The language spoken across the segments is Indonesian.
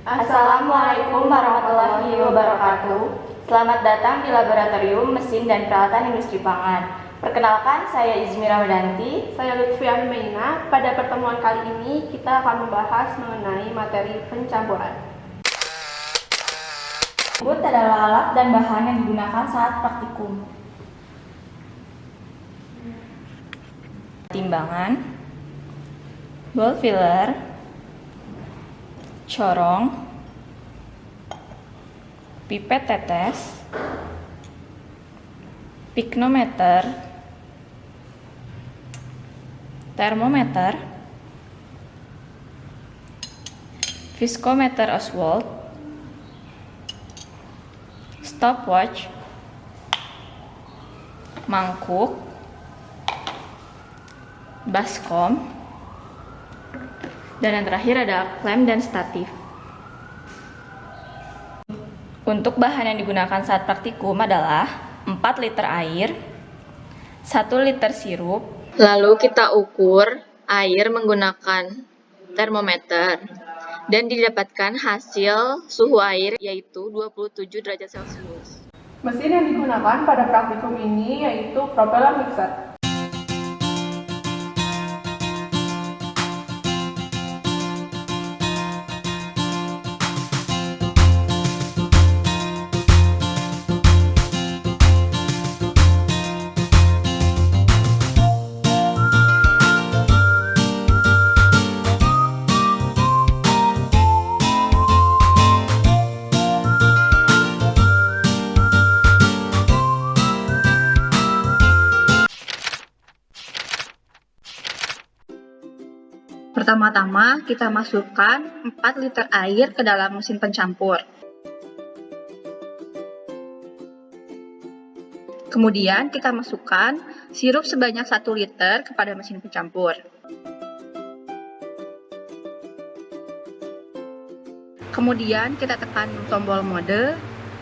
Assalamualaikum warahmatullahi wabarakatuh. Selamat datang di Laboratorium Mesin dan Peralatan Industri Pangan. Perkenalkan, saya Izmira Medanti. Saya Lutfia Humaina. Pada pertemuan kali ini kita akan membahas mengenai materi pencampuran. Berikut adalah alat dan bahan yang digunakan saat praktikum. Timbangan, ball filler, corong, pipet tetes, piknometer, termometer, viskometer Oswald, stopwatch, mangkuk, baskom, dan yang terakhir ada klem dan statif. Untuk bahan yang digunakan saat praktikum adalah 4 liter air, 1 liter sirup. Lalu kita ukur air menggunakan termometer dan didapatkan hasil suhu air yaitu 27 derajat Celcius. Mesin yang digunakan pada praktikum ini yaitu propeller mixer. Pertama-tama kita masukkan 4 liter air ke dalam mesin pencampur. Kemudian kita masukkan sirup sebanyak 1 liter kepada mesin pencampur. Kemudian kita tekan tombol mode,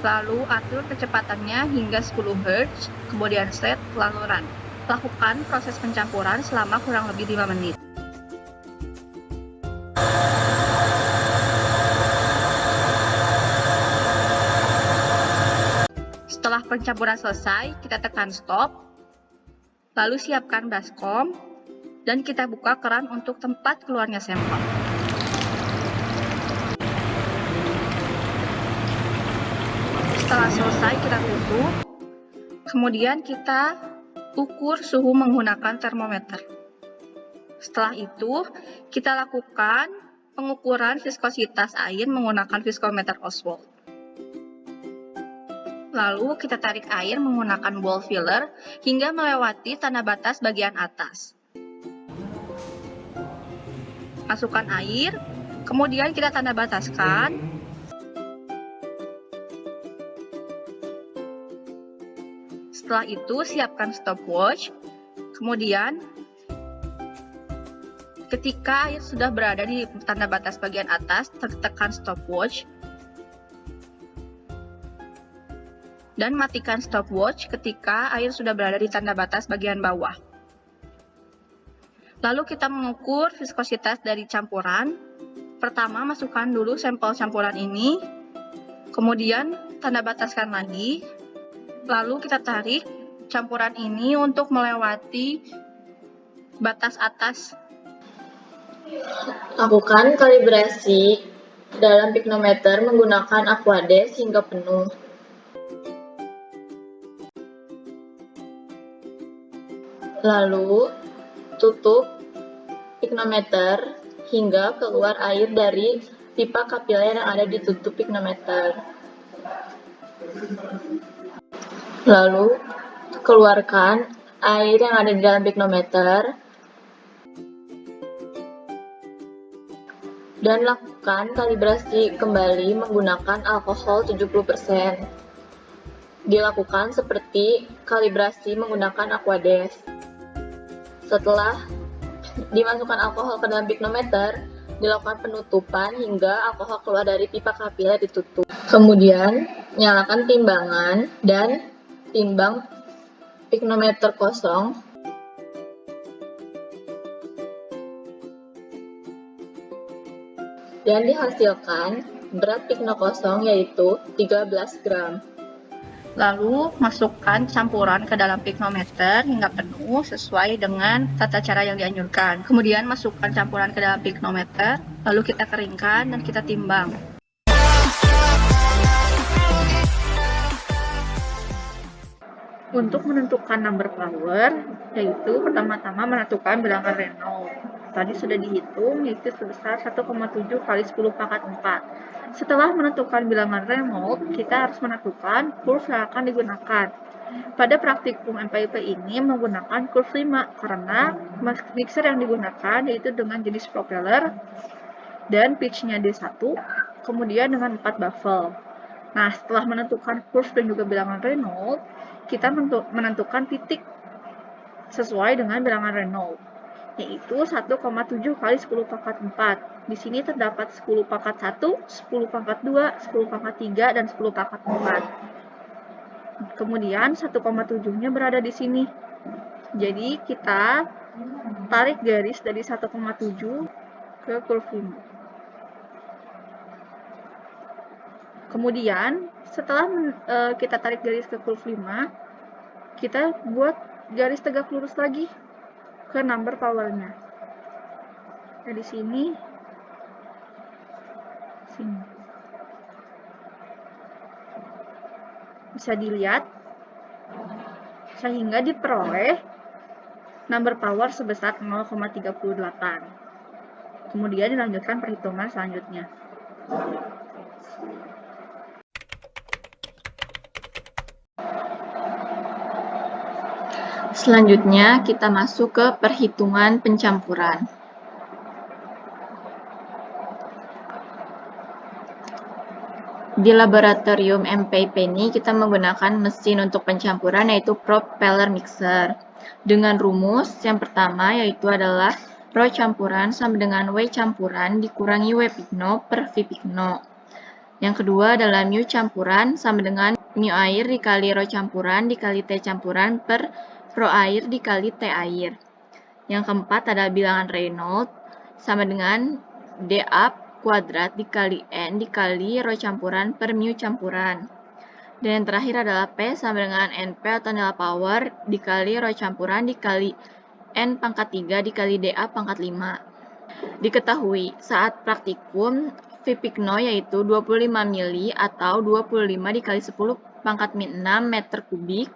lalu atur kecepatannya hingga 10 Hz, kemudian set, lalu run. Lakukan proses pencampuran selama kurang lebih 5 menit. Setelah pencampuran selesai, kita tekan stop, lalu siapkan baskom, dan kita buka keran untuk tempat keluarnya sampel. Setelah selesai, kita tutup, kemudian kita ukur suhu menggunakan termometer. Setelah itu, kita lakukan pengukuran viskositas air menggunakan viskometer Oswald. Lalu kita tarik air menggunakan ball filler hingga melewati tanda batas bagian atas. Masukkan air, kemudian kita tanda bataskan. Setelah itu siapkan stopwatch. Kemudian ketika air sudah berada di tanda batas bagian atas, tekan stopwatch. Dan matikan stopwatch ketika air sudah berada di tanda batas bagian bawah. Lalu kita mengukur viskositas dari campuran. Pertama, masukkan dulu sampel campuran ini, kemudian tanda bataskan lagi, lalu kita tarik campuran ini untuk melewati batas atas. Lakukan kalibrasi dalam piknometer menggunakan Aquades hingga penuh. Lalu, tutup piknometer hingga keluar air dari pipa kapiler yang ada di tutup piknometer. Lalu, keluarkan air yang ada di dalam piknometer dan lakukan kalibrasi kembali menggunakan alkohol 70%. Dilakukan seperti kalibrasi menggunakan Aquades. Setelah dimasukkan alkohol ke dalam piknometer, dilakukan penutupan hingga alkohol keluar dari pipa kapiler ditutup. Kemudian, nyalakan timbangan dan timbang piknometer kosong. Dan dihasilkan Berat pikno kosong yaitu 13 gram. Lalu, masukkan campuran ke dalam piknometer hingga penuh sesuai dengan tata cara yang dianjurkan. Kemudian, masukkan campuran ke dalam piknometer, lalu kita keringkan dan kita timbang. Untuk menentukan number power, yaitu pertama-tama menentukan bilangan Reynolds. Tadi sudah dihitung, yaitu sebesar 1,7 kali 10 pangkat 4. Setelah menentukan bilangan Reynolds, kita harus menentukan kurve yang akan digunakan. Pada praktikum MPIP ini menggunakan kurve 5, karena mixer yang digunakan yaitu dengan jenis propeller, dan pitch-nya D1, kemudian dengan 4 baffle. Nah, setelah menentukan kurve dan juga bilangan Reynolds, kita menentukan titik sesuai dengan bilangan Reynolds, yaitu 1,7 kali 10 pangkat 4. Di sini terdapat 10 pangkat 1, 10 pangkat 2, 10 pangkat 3, dan 10 pangkat 4. Kemudian 1,7-nya berada di sini. Jadi kita tarik garis dari 1,7 ke kurve 5. Kemudian, setelah kita tarik garis ke kurve 5, kita buat garis tegak lurus lagi ke number power-nya. Dari sini, sini. Bisa dilihat, sehingga diperoleh number power sebesar 0,38. Kemudian dilanjutkan perhitungan selanjutnya. Selanjutnya, kita masuk ke perhitungan pencampuran. Di laboratorium MPIP ini, kita menggunakan mesin untuk pencampuran, yaitu propeller mixer. Dengan rumus, yang pertama yaitu adalah Rho campuran sama dengan W campuran dikurangi W pikno per V pikno. Yang kedua adalah mu campuran sama dengan mu air dikali Rho campuran dikali T campuran per Rho air dikali T air. Yang keempat adalah bilangan Reynolds sama dengan dA kuadrat dikali N dikali Rho campuran per mu campuran. Dan yang terakhir adalah P sama dengan NP atau nilai power dikali Rho campuran dikali N pangkat 3 dikali dA pangkat 5. Diketahui saat praktikum V pikno yaitu 25 mili atau 25 dikali 10 pangkat min 6 meter kubik,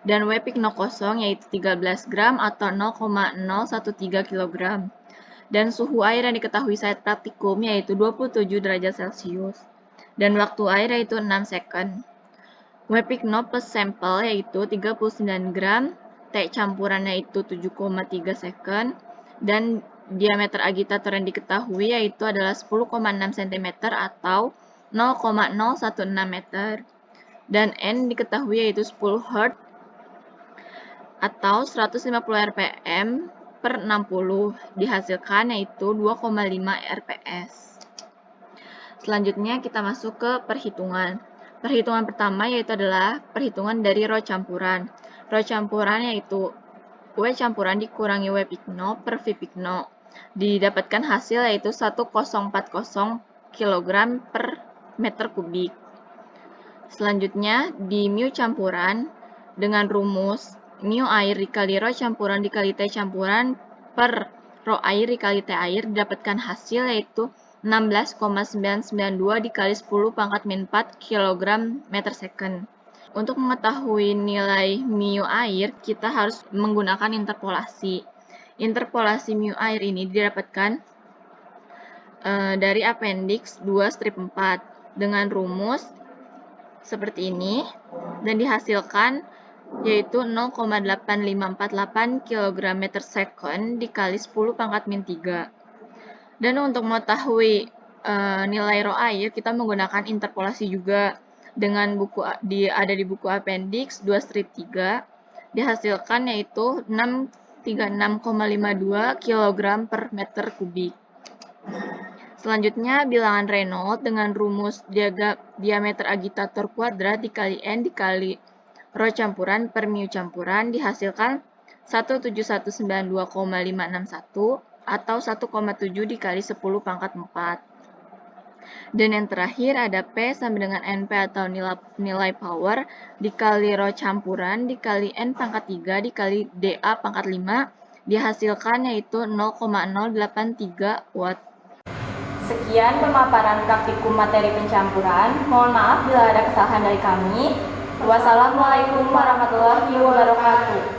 dan W pikno kosong yaitu 13 gram atau 0,013 kg. Dan suhu air yang diketahui saat praktikum yaitu 27 derajat Celcius. Dan waktu air yaitu 6 second. W pikno plus sampel yaitu 39 gram, T campurannya itu 7,3 second, dan diameter agitator yang diketahui yaitu adalah 10,6 cm atau 0,016 meter. Dan N diketahui yaitu 10 Hz atau 150 rpm per 60, dihasilkan yaitu 2,5 rps. Selanjutnya kita masuk ke perhitungan. Perhitungan pertama yaitu adalah perhitungan dari Rho campuran. Rho campuran yaitu W campuran dikurangi W pikno per V pikno. Didapatkan hasil yaitu 1040 kg per meter kubik. Selanjutnya di mu campuran dengan rumus mu air dikali Rho campuran dikali T campuran per Rho air dikali T air didapatkan hasil yaitu 16,992 dikali 10 pangkat min 4 kg meter second. Untuk mengetahui nilai mu air, kita harus menggunakan interpolasi. Interpolasi mu air ini didapatkan dari appendix 2 strip 4 dengan rumus seperti ini, dan dihasilkan yaitu 0,8548 kg meter second dikali 10 pangkat min 3. Dan untuk mengetahui nilai Rho air, kita menggunakan interpolasi juga dengan ada di buku appendix 2 strip 3, dihasilkan yaitu 636,52 kg per meter kubik. Selanjutnya bilangan Reynolds dengan rumus diameter agitator kuadrat dikali N dikali Rho campuran per mu campuran dihasilkan 17192,561 atau 1,7 dikali 10 pangkat 4. Dan yang terakhir ada P sama dengan NP atau nilai power dikali rho campuran dikali N pangkat 3 dikali DA pangkat 5 dihasilkan yaitu 0,083 watt. Sekian pemaparan praktikum materi pencampuran. Mohon maaf bila ada kesalahan dari kami. Wassalamualaikum warahmatullahi wabarakatuh.